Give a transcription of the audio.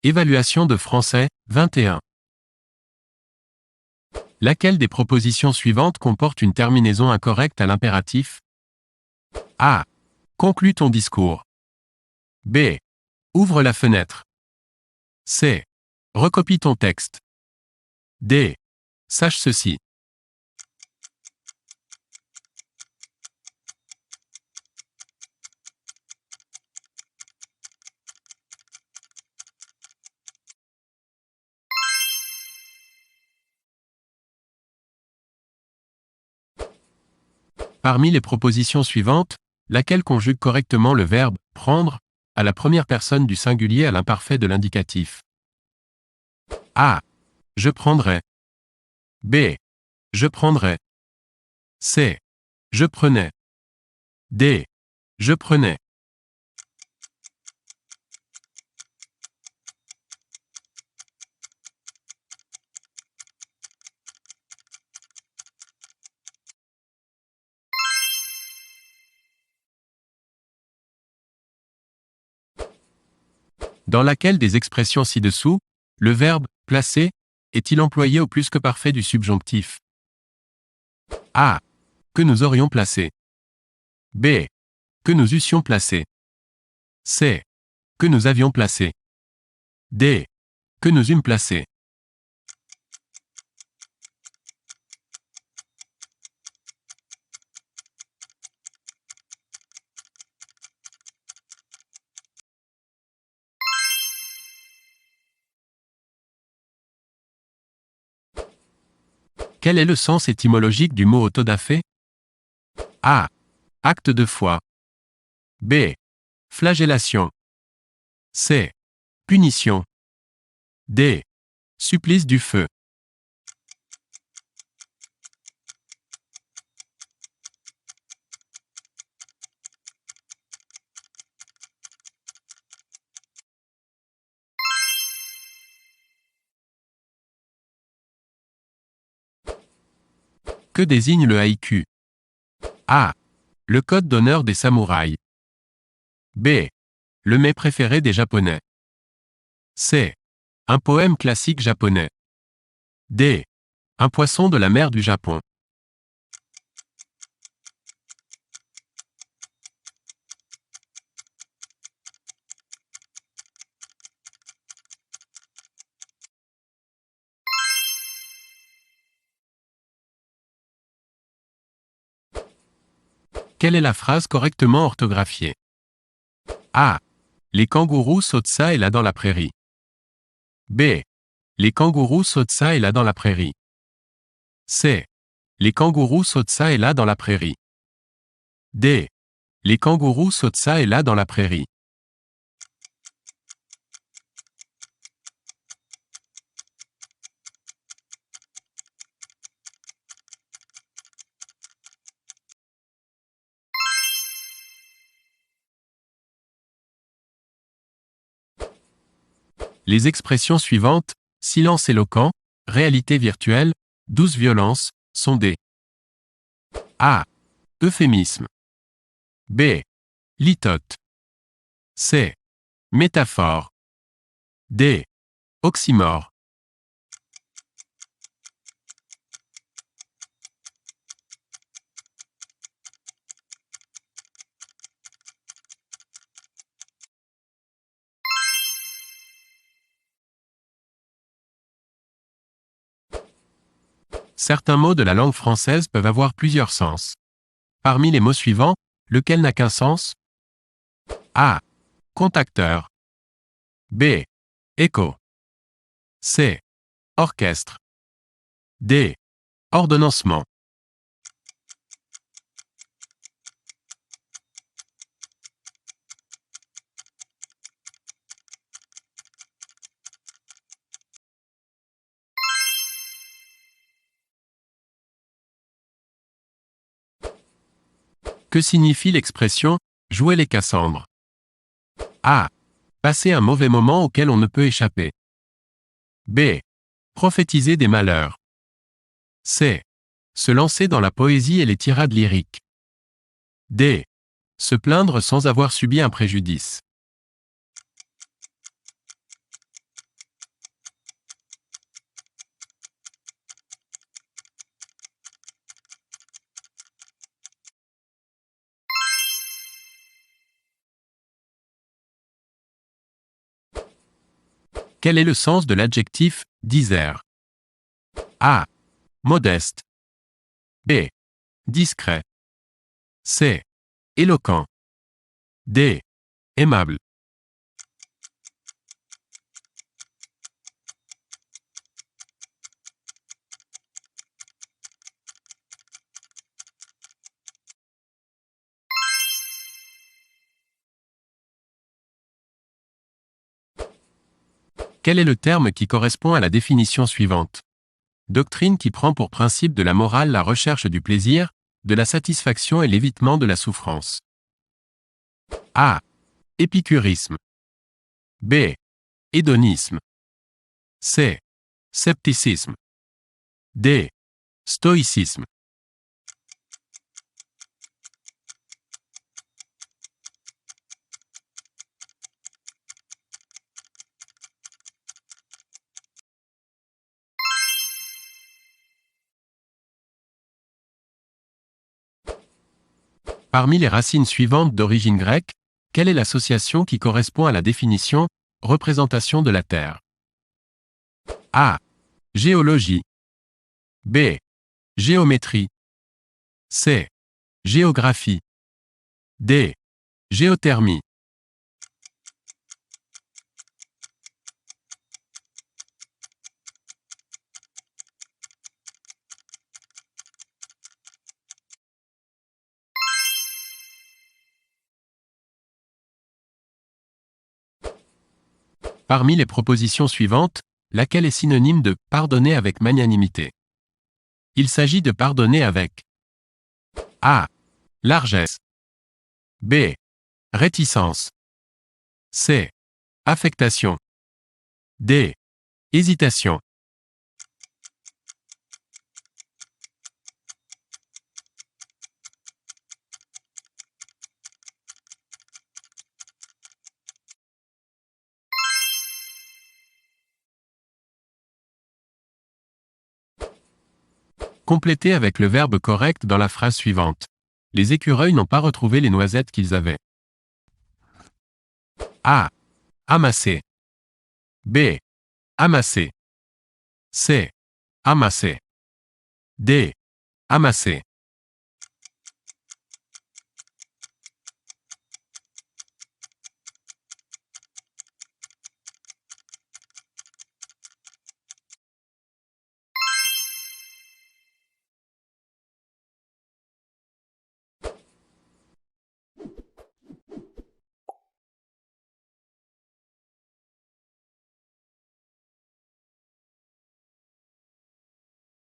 Évaluation de français, 21. Laquelle des propositions suivantes comporte une terminaison incorrecte à l'impératif? A. Conclus ton discours. B. Ouvre la fenêtre. C. Recopie ton texte. D. Sache ceci. Parmi les propositions suivantes, laquelle conjugue correctement le verbe « prendre » à la première personne du singulier à l'imparfait de l'indicatif? A. Je prendrai. B. Je prendrai. C. Je prenais. D. Je prenais. Dans laquelle des expressions ci-dessous, le verbe « placer » est-il employé au plus que parfait du subjonctif? A. Que nous aurions placé. B. Que nous eussions placé. C. Que nous avions placé. D. Que nous eûmes placé. Quel est le sens étymologique du mot autodafé? A. Acte de foi. B. Flagellation. C. Punition. D. Supplice du feu. Que désigne le haïku? A. Le code d'honneur des samouraïs. B. Le mets préféré des Japonais. C. Un poème classique japonais. D. Un poisson de la mer du Japon. Quelle est la phrase correctement orthographiée? A. Les kangourous sautent ça et là dans la prairie. B. Les kangourous sautent ça et là dans la prairie. C. Les kangourous sautent ça et là dans la prairie. D. Les kangourous sautent ça et là dans la prairie. Les expressions suivantes, silence éloquent, réalité virtuelle, douce violence, sont des A. Euphémisme. B. Litote. C. Métaphore. D. Oxymore. Certains mots de la langue française peuvent avoir plusieurs sens. Parmi les mots suivants, lequel n'a qu'un sens? A. Contacteur. B. Écho. C. Orchestre. D. Ordonnancement. Que signifie l'expression « jouer les Cassandres » ? A. Passer un mauvais moment auquel on ne peut échapper. B. Prophétiser des malheurs. C. Se lancer dans la poésie et les tirades lyriques. D. Se plaindre sans avoir subi un préjudice. Quel est le sens de l'adjectif « disert » A. Modeste. B. Discret. C. Éloquent. D. Aimable. Quel est le terme qui correspond à la définition suivante? Doctrine qui prend pour principe de la morale la recherche du plaisir, de la satisfaction et l'évitement de la souffrance. A. Épicurisme. B. Hédonisme. C. Scepticisme. D. Stoïcisme. Parmi les racines suivantes d'origine grecque, quelle est l'association qui correspond à la définition « représentation de la Terre » A. Géologie. B. Géométrie. C. Géographie. D. Géothermie. Parmi les propositions suivantes, laquelle est synonyme de « pardonner avec magnanimité » Il s'agit de pardonner avec A. Largesse. B. Réticence. C. Affectation. D. Hésitation. Complétez avec le verbe correct dans la phrase suivante. Les écureuils n'ont pas retrouvé les noisettes qu'ils avaient. A. Amasser. B. Amasser. C. Amasser. D. Amasser.